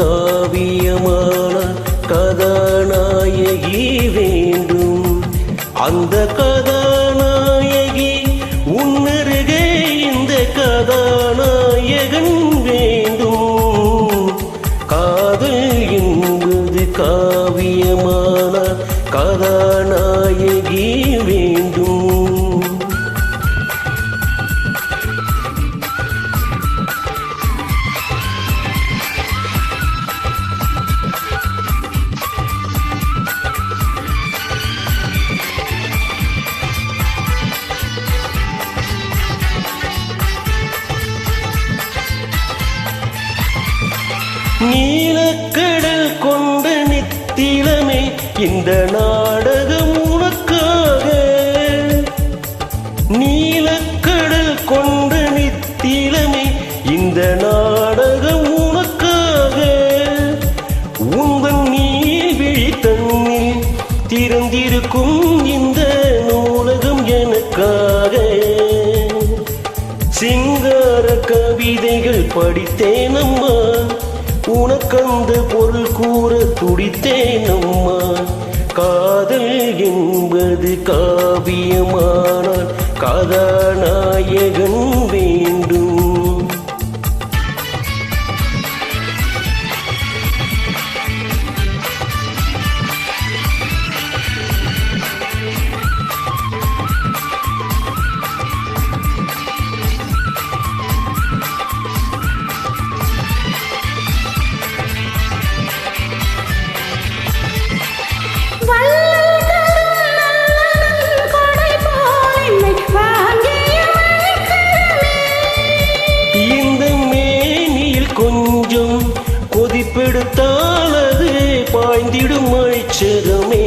காவியமான கதாநாயகி வேண்டும். அந்த கதாநாயகி உன்னருகே இந்த கதாநாயகன் வேண்டும். காதல் என்பது காவியமான கதாநாயகி வேண்டும். நீலக்கடல் கொண்ட நித்திலமே இந்த நாடகம் உனக்காக. நீலக்கடல் கொண்ட நித்திலமே இந்த நாடகம் உனக்காக. உங்கள் நீர்விழி தண்ணீர் திறந்திருக்கும் இந்த நூலகம் எனக்காக. சிங்கார கவிதைகள் படித்தேனம்மா, உனக்கந்த பொருள் கூற துடித்தேனம்மா. காதல் என்பது காவியமானால் கதாநாயகன் வேண்டும். கொஞ்சம் கொதிப்பெடுத்தால் அது பாய்ந்திடும் மழைச்சரமே.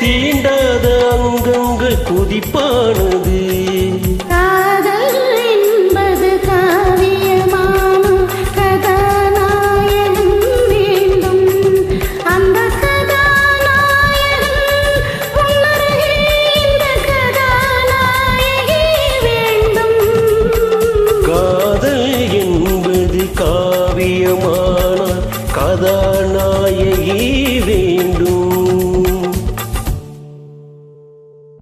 தீண்டாத அங்கங்கள் கொதிப்பானது. காவியமான கதாநாயகி